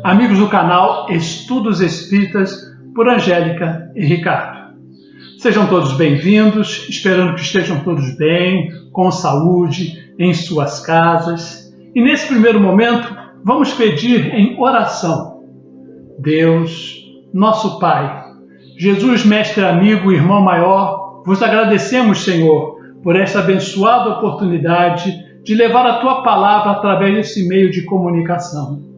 Amigos do canal Estudos Espíritas por Angélica e Ricardo. Sejam todos bem-vindos, esperando que estejam todos bem, com saúde, em suas casas. E nesse primeiro momento, vamos pedir em oração. Deus, nosso Pai, Jesus, mestre amigo, irmão maior, vos agradecemos, Senhor, por esta abençoada oportunidade de levar a Tua palavra através desse meio de comunicação.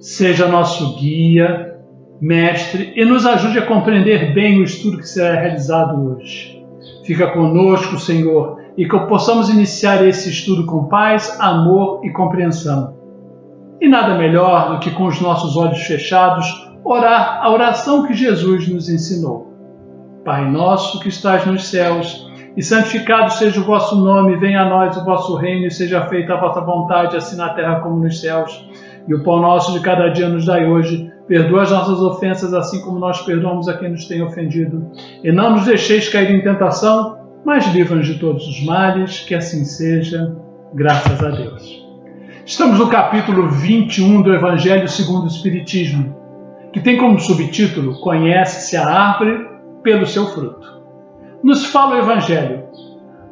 Seja nosso guia, mestre, e nos ajude a compreender bem o estudo que será realizado hoje. Fica conosco, Senhor, e que possamos iniciar esse estudo com paz, amor e compreensão. E nada melhor do que com os nossos olhos fechados, orar a oração que Jesus nos ensinou. Pai nosso que estás nos céus, e santificado seja o vosso nome, venha a nós o vosso reino, e seja feita a vossa vontade, assim na terra como nos céus. E o pão nosso de cada dia nos dai hoje. Perdoa as nossas ofensas, assim como nós perdoamos a quem nos tem ofendido. E não nos deixeis cair em tentação, mas livra-nos de todos os males, que assim seja, graças a Deus. Estamos no capítulo 21 do Evangelho segundo o Espiritismo, que tem como subtítulo Conhece-se a árvore pelo seu fruto. Nos fala o Evangelho: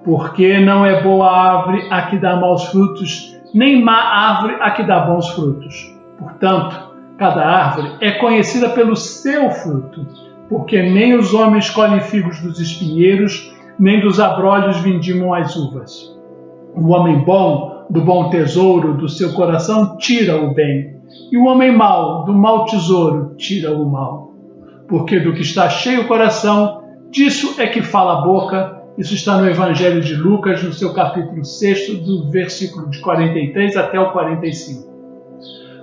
porque não é boa árvore a que dá maus frutos, nem má árvore a que dá bons frutos. Portanto, cada árvore é conhecida pelo seu fruto, porque nem os homens colhem figos dos espinheiros, nem dos abrolhos vindimam as uvas. O homem bom, do bom tesouro do seu coração, tira o bem, e o homem mau, do mau tesouro, tira o mal. Porque do que está cheio o coração, disso é que fala a boca. Isso está no Evangelho de Lucas, no seu capítulo 6, do versículo de 43 até o 45.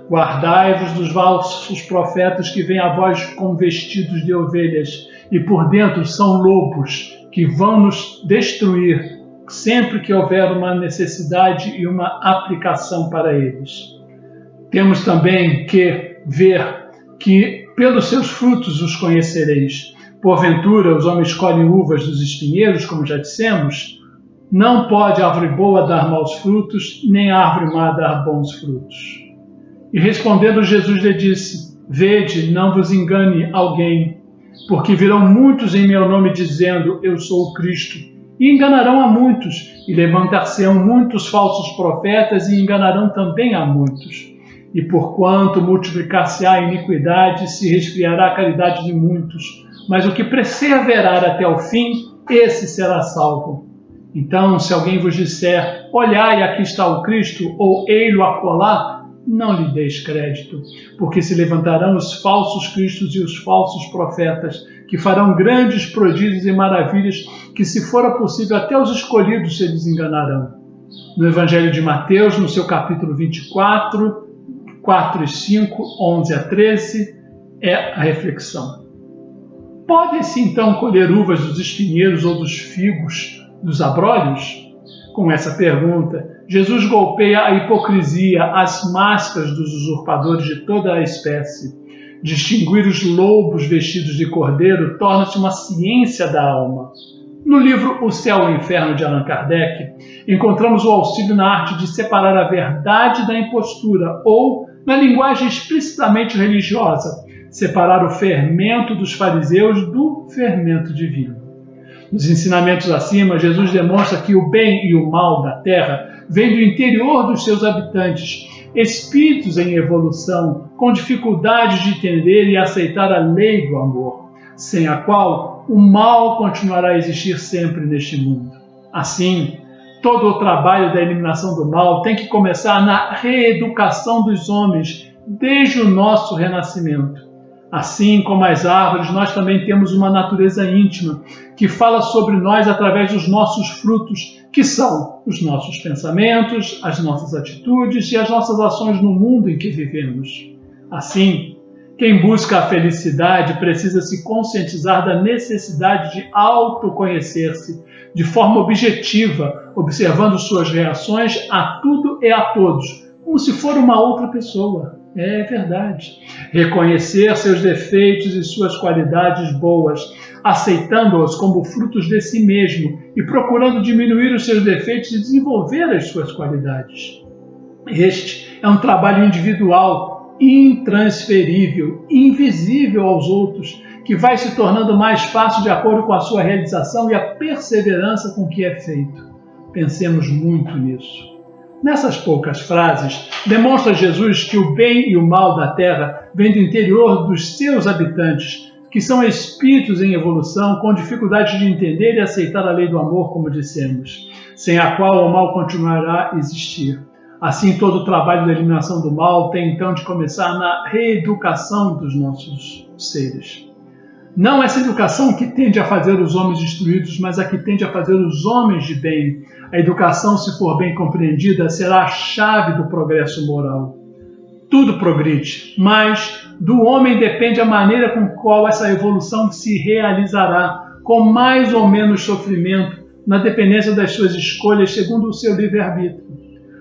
Guardai-vos dos falsos profetas que vêm a vós com vestidos de ovelhas e por dentro são lobos que vão nos destruir sempre que houver uma necessidade e uma aplicação para eles. Temos também que ver que pelos seus frutos os conhecereis. Porventura, os homens colhem uvas dos espinheiros, como já dissemos? Não pode árvore boa dar maus frutos, nem árvore má dar bons frutos. E respondendo, Jesus lhe disse: Vede, não vos engane alguém, porque virão muitos em meu nome dizendo, Eu sou o Cristo, e enganarão a muitos, e levantar-se-ão muitos falsos profetas, e enganarão também a muitos. E porquanto multiplicar-se-á a iniquidade, se resfriará a caridade de muitos. Mas o que perseverar até o fim, esse será salvo. Então, se alguém vos disser, olhai, aqui está o Cristo, ou ei-lo acolá, não lhe deis crédito, porque se levantarão os falsos cristos e os falsos profetas, que farão grandes prodígios e maravilhas, que se fora possível até os escolhidos se desenganarão. No Evangelho de Mateus, no seu capítulo 24, 4 e 5, 11 a 13, é a reflexão. Pode-se então colher uvas dos espinheiros ou dos figos dos abrolhos? Com essa pergunta, Jesus golpeia a hipocrisia, as máscaras dos usurpadores de toda a espécie. Distinguir os lobos vestidos de cordeiro torna-se uma ciência da alma. No livro O Céu e o Inferno, de Allan Kardec, encontramos o auxílio na arte de separar a verdade da impostura ou, na linguagem explicitamente religiosa, separar o fermento dos fariseus do fermento divino. Nos ensinamentos acima, Jesus demonstra que o bem e o mal da terra vêm do interior dos seus habitantes, espíritos em evolução, com dificuldade de entender e aceitar a lei do amor, sem a qual o mal continuará a existir sempre neste mundo. Assim, todo o trabalho da eliminação do mal tem que começar na reeducação dos homens, desde o nosso renascimento. Assim como as árvores, nós também temos uma natureza íntima que fala sobre nós através dos nossos frutos, que são os nossos pensamentos, as nossas atitudes e as nossas ações no mundo em que vivemos. Assim, quem busca a felicidade precisa se conscientizar da necessidade de autoconhecer-se de forma objetiva, observando suas reações a tudo e a todos, como se for uma outra pessoa. É verdade. Reconhecer seus defeitos e suas qualidades boas, aceitando-os como frutos de si mesmo e procurando diminuir os seus defeitos e desenvolver as suas qualidades. Este é um trabalho individual intransferível, invisível aos outros, que vai se tornando mais fácil de acordo com a sua realização e a perseverança com que é feito. Pensemos muito nisso. Nessas poucas frases, demonstra Jesus que o bem e o mal da terra vêm do interior dos seus habitantes, que são espíritos em evolução com dificuldade de entender e aceitar a lei do amor, como dissemos, sem a qual o mal continuará a existir. Assim, todo o trabalho da eliminação do mal tem então de começar na reeducação dos nossos seres. Não essa educação que tende a fazer os homens destruídos, mas a que tende a fazer os homens de bem. A educação, se for bem compreendida, será a chave do progresso moral. Tudo progride, mas do homem depende a maneira com qual essa evolução se realizará, com mais ou menos sofrimento, na dependência das suas escolhas segundo o seu livre-arbítrio.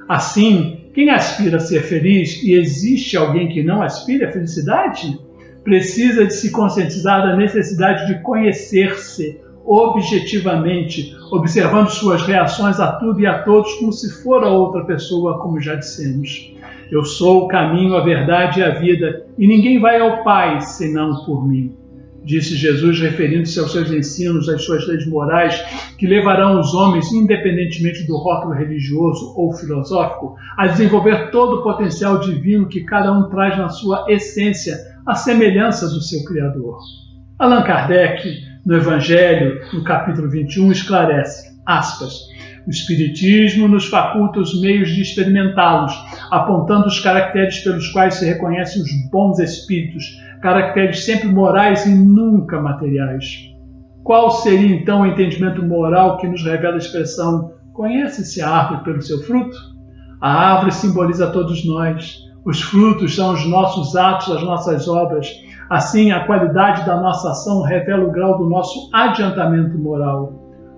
Assim, quem aspira a ser feliz, e existe alguém que não aspire à felicidade, precisa de se conscientizar da necessidade de conhecer-se objetivamente, observando suas reações a tudo e a todos como se for a outra pessoa, como já dissemos. Eu sou o caminho, a verdade e a vida, e ninguém vai ao Pai senão por mim. Disse Jesus, referindo-se aos seus ensinos, às suas leis morais, que levarão os homens, independentemente do rótulo religioso ou filosófico, a desenvolver todo o potencial divino que cada um traz na sua essência, à semelhança do seu Criador. Allan Kardec, no Evangelho, no capítulo 21, esclarece, aspas, o Espiritismo nos faculta os meios de experimentá-los, apontando os caracteres pelos quais se reconhecem os bons espíritos, caracteres sempre morais e nunca materiais. Qual seria então o entendimento moral que nos revela a expressão conhece-se a árvore pelo seu fruto? A árvore simboliza todos nós. Os frutos são os nossos atos, as nossas obras. Assim, a qualidade da nossa ação revela o grau do nosso adiantamento moral.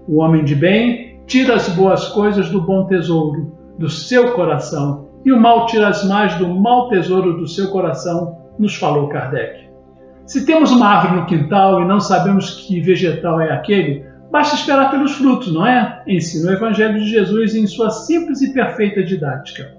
O homem de bem tira as boas coisas do bom tesouro, do seu coração, e o mal tira as más do mau tesouro do seu coração, nos falou Kardec. Se temos uma árvore no quintal e não sabemos que vegetal é aquele, basta esperar pelos frutos, não é? Ensina o Evangelho de Jesus em sua simples e perfeita didática.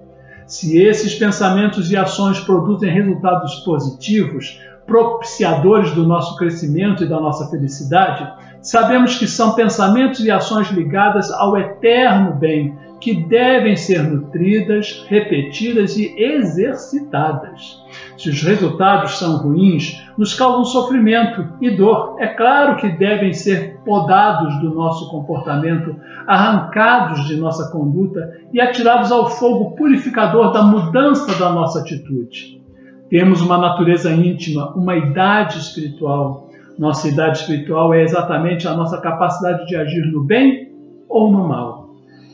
Se esses pensamentos e ações produzem resultados positivos, propiciadores do nosso crescimento e da nossa felicidade, sabemos que são pensamentos e ações ligadas ao eterno bem, que devem ser nutridas, repetidas e exercitadas. Se os resultados são ruins, nos causam sofrimento e dor. É claro que devem ser podados do nosso comportamento, arrancados de nossa conduta e atirados ao fogo purificador da mudança da nossa atitude. Temos uma natureza íntima, uma idade espiritual. Nossa idade espiritual é exatamente a nossa capacidade de agir no bem ou no mal.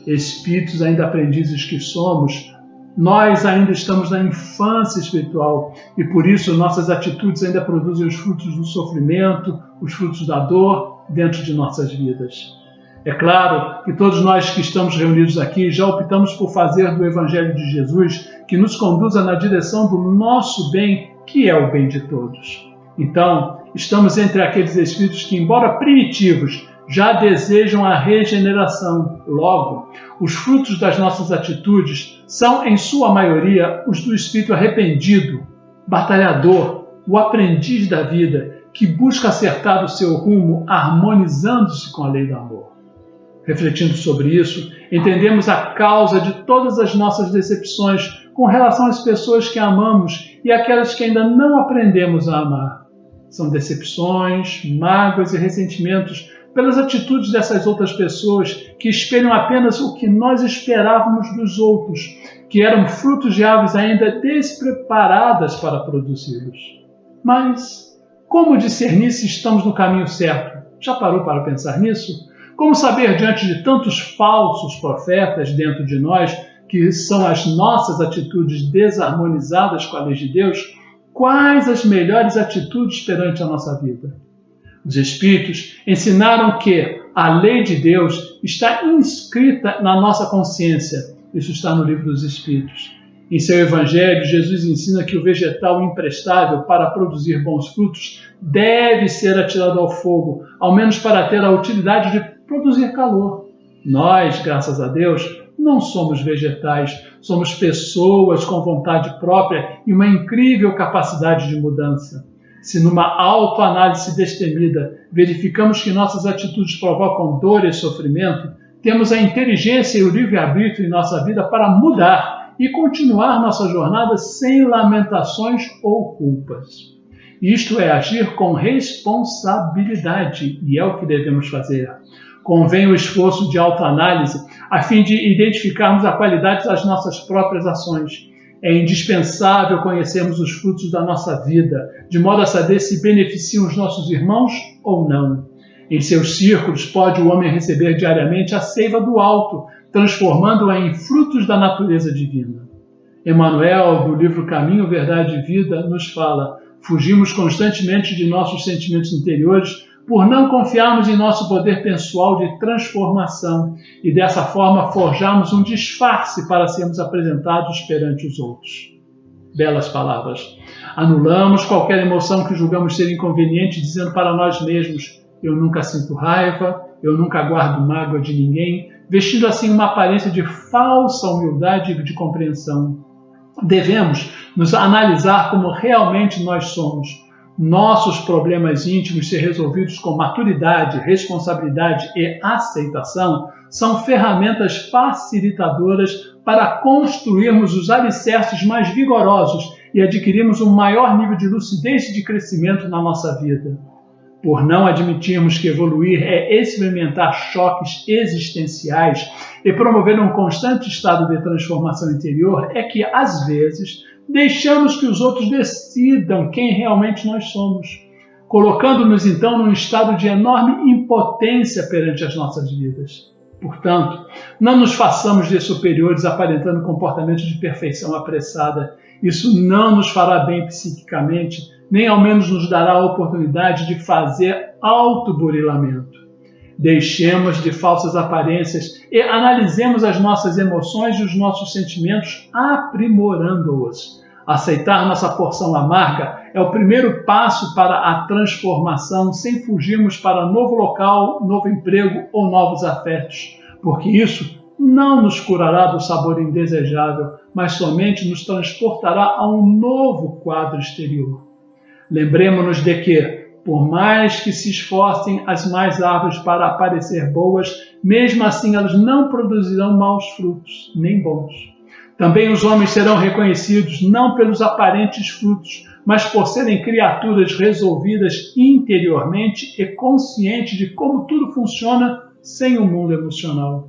Espíritos ainda aprendizes que somos, nós ainda estamos na infância espiritual e por isso nossas atitudes ainda produzem os frutos do sofrimento, os frutos da dor dentro de nossas vidas. É claro que todos nós que estamos reunidos aqui já optamos por fazer do Evangelho de Jesus que nos conduza na direção do nosso bem, que é o bem de todos. Então, estamos entre aqueles espíritos que, embora primitivos, já desejam a regeneração. Logo, os frutos das nossas atitudes são, em sua maioria, os do espírito arrependido, batalhador, o aprendiz da vida, que busca acertar o seu rumo harmonizando-se com a lei do amor. Refletindo sobre isso, entendemos a causa de todas as nossas decepções com relação às pessoas que amamos e aquelas que ainda não aprendemos a amar. São decepções, mágoas e ressentimentos pelas atitudes dessas outras pessoas que espelham apenas o que nós esperávamos dos outros, que eram frutos de árvores ainda despreparadas para produzi-los. Mas como discernir se estamos no caminho certo? Já parou para pensar nisso? Como saber, diante de tantos falsos profetas dentro de nós, que são as nossas atitudes desarmonizadas com a lei de Deus, quais as melhores atitudes perante a nossa vida? Os Espíritos ensinaram que a lei de Deus está inscrita na nossa consciência. Isso está no Livro dos Espíritos. Em seu Evangelho, Jesus ensina que o vegetal imprestável para produzir bons frutos deve ser atirado ao fogo, ao menos para ter a utilidade de produzir calor. Nós, graças a Deus, Não somos vegetais, somos pessoas com vontade própria e uma incrível capacidade de mudança. Se numa autoanálise destemida verificamos que nossas atitudes provocam dor e sofrimento, temos a inteligência e o livre-arbítrio em nossa vida para mudar e continuar nossa jornada sem lamentações ou culpas. Isto é agir com responsabilidade, e é o que devemos fazer. Convém o esforço de autoanálise a fim de identificarmos a qualidade das nossas próprias ações. É indispensável conhecermos os frutos da nossa vida, de modo a saber se beneficiam os nossos irmãos ou não. Em seus círculos pode o homem receber diariamente a seiva do alto, transformando-a em frutos da natureza divina. Emmanuel, do livro Caminho, Verdade e Vida, nos fala: fugimos constantemente de nossos sentimentos interiores por não confiarmos em nosso poder pessoal de transformação e dessa forma forjarmos um disfarce para sermos apresentados perante os outros. Belas palavras. Anulamos qualquer emoção que julgamos ser inconveniente, dizendo para nós mesmos: eu nunca sinto raiva, eu nunca guardo mágoa de ninguém, vestindo assim uma aparência de falsa humildade e de compreensão. Devemos nos analisar como realmente nós somos. Nossos problemas íntimos ser resolvidos com maturidade, responsabilidade e aceitação são ferramentas facilitadoras para construirmos os alicerces mais vigorosos e adquirirmos um maior nível de lucidez e de crescimento na nossa vida. Por não admitirmos que evoluir é experimentar choques existenciais e promover um constante estado de transformação interior, é que, às vezes, deixamos que os outros decidam quem realmente nós somos, colocando-nos então num estado de enorme impotência perante as nossas vidas. Portanto, não nos façamos de superiores aparentando comportamentos de perfeição apressada. Isso não nos fará bem psiquicamente, nem ao menos nos dará a oportunidade de fazer autoburilamento. Deixemos de falsas aparências e analisemos as nossas emoções e os nossos sentimentos, aprimorando-os. Aceitar nossa porção amarga é o primeiro passo para a transformação, sem fugirmos para novo local, novo emprego ou novos afetos, porque isso não nos curará do sabor indesejável, mas somente nos transportará a um novo quadro exterior. Lembremos-nos de que, por mais que se esforcem as mais árvores para parecer boas, mesmo assim elas não produzirão maus frutos, nem bons. Também os homens serão reconhecidos não pelos aparentes frutos, mas por serem criaturas resolvidas interiormente e conscientes de como tudo funciona sem o mundo emocional.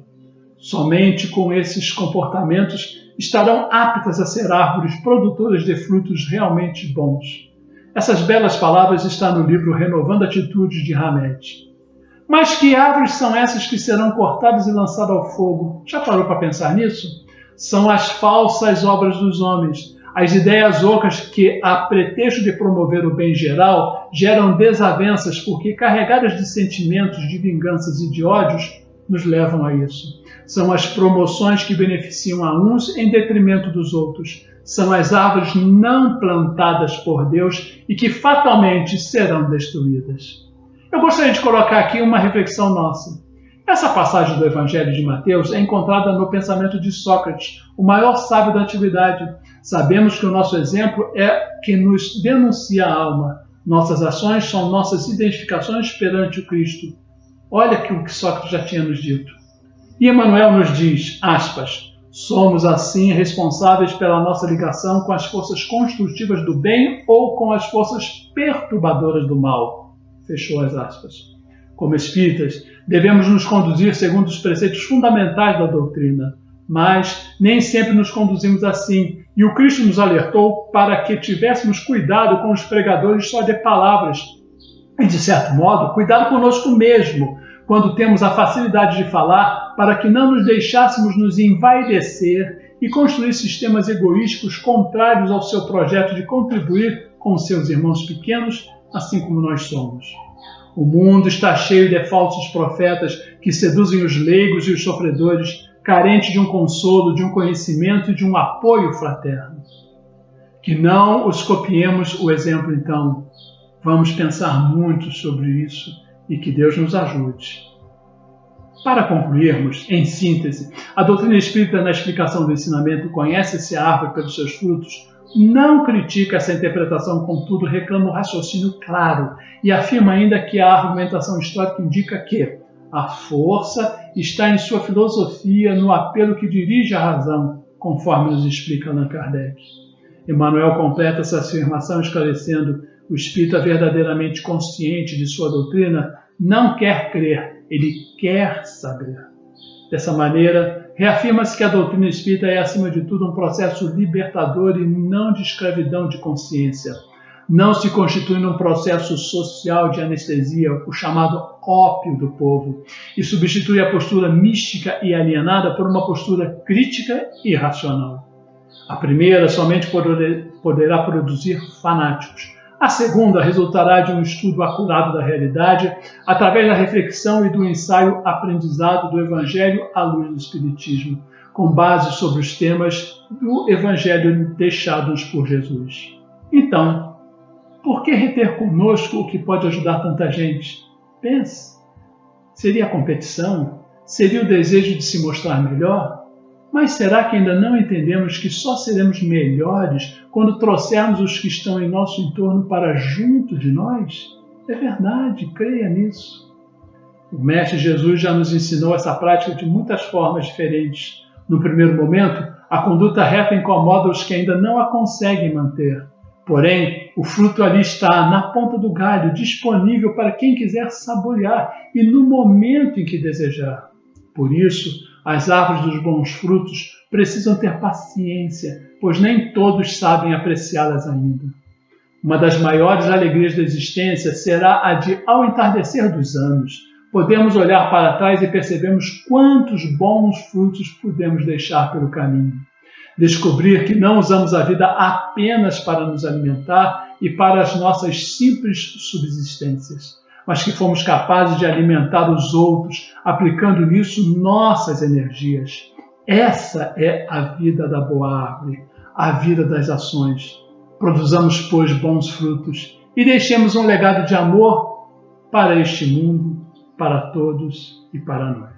Somente com esses comportamentos estarão aptas a ser árvores produtoras de frutos realmente bons. Essas belas palavras estão no livro Renovando Atitudes de Hamed. Mas que árvores são essas que serão cortadas e lançadas ao fogo? Já parou para pensar nisso? São as falsas obras dos homens, as ideias ocas que, a pretexto de promover o bem geral, geram desavenças porque, carregadas de sentimentos, de vinganças e de ódios, nos levam a isso. São as promoções que beneficiam a uns em detrimento dos outros. São as árvores não plantadas por Deus e que fatalmente serão destruídas. Eu gostaria de colocar aqui uma reflexão nossa. Essa passagem do Evangelho de Mateus é encontrada no pensamento de Sócrates, o maior sábio da antiguidade. Sabemos que o nosso exemplo é que nos denuncia a alma. Nossas ações são nossas identificações perante o Cristo. Olha o que Sócrates já tinha nos dito. E Emmanuel nos diz, aspas, somos assim responsáveis pela nossa ligação com as forças construtivas do bem ou com as forças perturbadoras do mal. Fechou as aspas. Como espíritas, devemos nos conduzir segundo os preceitos fundamentais da doutrina, mas nem sempre nos conduzimos assim, e o Cristo nos alertou para que tivéssemos cuidado com os pregadores só de palavras, e, de certo modo, cuidado conosco mesmo, quando temos a facilidade de falar, para que não nos deixássemos nos envaidecer e construir sistemas egoísticos contrários ao seu projeto de contribuir com seus irmãos pequenos, assim como nós somos. O mundo está cheio de falsos profetas que seduzem os leigos e os sofredores, carentes de um consolo, de um conhecimento e de um apoio fraterno. Que não os copiemos o exemplo, então. Vamos pensar muito sobre isso e que Deus nos ajude. Para concluirmos, em síntese, a doutrina espírita, na explicação do ensinamento Conhece-se a árvore pelos seus frutos, não critica essa interpretação, contudo reclama o raciocínio claro e afirma ainda que a argumentação histórica indica que a força está em sua filosofia, no apelo que dirige à razão, conforme nos explica Allan Kardec. Emmanuel completa essa afirmação esclarecendo: o espírita verdadeiramente consciente de sua doutrina não quer crer, ele quer saber. Dessa maneira, reafirma-se que a doutrina espírita é, acima de tudo, um processo libertador e não de escravidão de consciência. Não se constitui num processo social de anestesia, o chamado ópio do povo, e substitui a postura mística e alienada por uma postura crítica e racional. A primeira somente poderá produzir fanáticos. A segunda resultará de um estudo acurado da realidade, através da reflexão e do ensaio aprendizado do Evangelho à luz do Espiritismo, com base sobre os temas do Evangelho deixados por Jesus. Então, por que reter conosco o que pode ajudar tanta gente? Pense. Seria a competição? Seria o desejo de se mostrar melhor? Mas será que ainda não entendemos que só seremos melhores quando trouxermos os que estão em nosso entorno para junto de nós? É verdade, creia nisso. O Mestre Jesus já nos ensinou essa prática de muitas formas diferentes. No primeiro momento, a conduta reta incomoda os que ainda não a conseguem manter. Porém, o fruto ali está, na ponta do galho, disponível para quem quiser saborear e no momento em que desejar. Por isso, as árvores dos bons frutos precisam ter paciência, pois nem todos sabem apreciá-las ainda. Uma das maiores alegrias da existência será a de, ao entardecer dos anos, podemos olhar para trás e percebemos quantos bons frutos pudemos deixar pelo caminho. Descobrir que não usamos a vida apenas para nos alimentar e para as nossas simples subsistências, mas que fomos capazes de alimentar os outros, aplicando nisso nossas energias. Essa é a vida da boa árvore, a vida das ações. Produzamos, pois, bons frutos e deixemos um legado de amor para este mundo, para todos e para nós.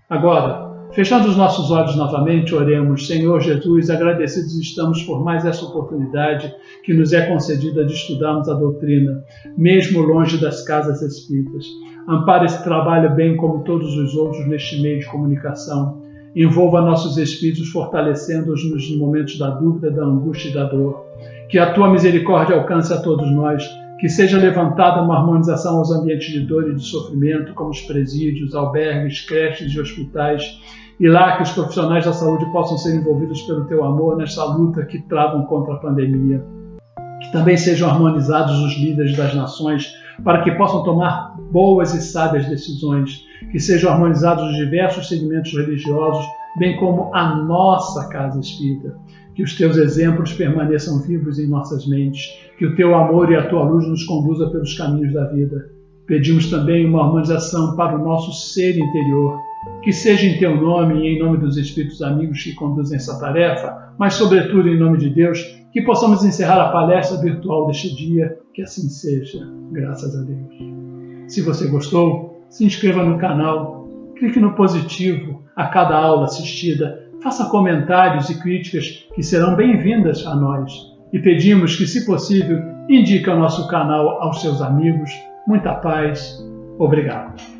Agora, fechando os nossos olhos novamente, oremos. Senhor Jesus, agradecidos estamos por mais essa oportunidade que nos é concedida de estudarmos a doutrina, mesmo longe das casas espíritas. Ampara esse trabalho bem como todos os outros neste meio de comunicação. Envolva nossos espíritos, fortalecendo-os nos momentos da dúvida, da angústia e da dor. Que a tua misericórdia alcance a todos nós. Que seja levantada uma harmonização aos ambientes de dor e de sofrimento, como os presídios, albergues, creches e hospitais, e lá que os profissionais da saúde possam ser envolvidos pelo teu amor nessa luta que travam contra a pandemia. Que também sejam harmonizados os líderes das nações, para que possam tomar boas e sábias decisões. Que sejam harmonizados os diversos segmentos religiosos, bem como a nossa casa espírita. Que os teus exemplos permaneçam vivos em nossas mentes, que o teu amor e a tua luz nos conduza pelos caminhos da vida. Pedimos também uma harmonização para o nosso ser interior, que seja em teu nome e em nome dos espíritos amigos que conduzem essa tarefa, mas sobretudo em nome de Deus, que possamos encerrar a palestra virtual deste dia, que assim seja, graças a Deus. Se você gostou, se inscreva no canal, clique no positivo a cada aula assistida, faça comentários e críticas que serão bem-vindas a nós. E pedimos que, se possível, indique o nosso canal aos seus amigos. Muita paz. Obrigado.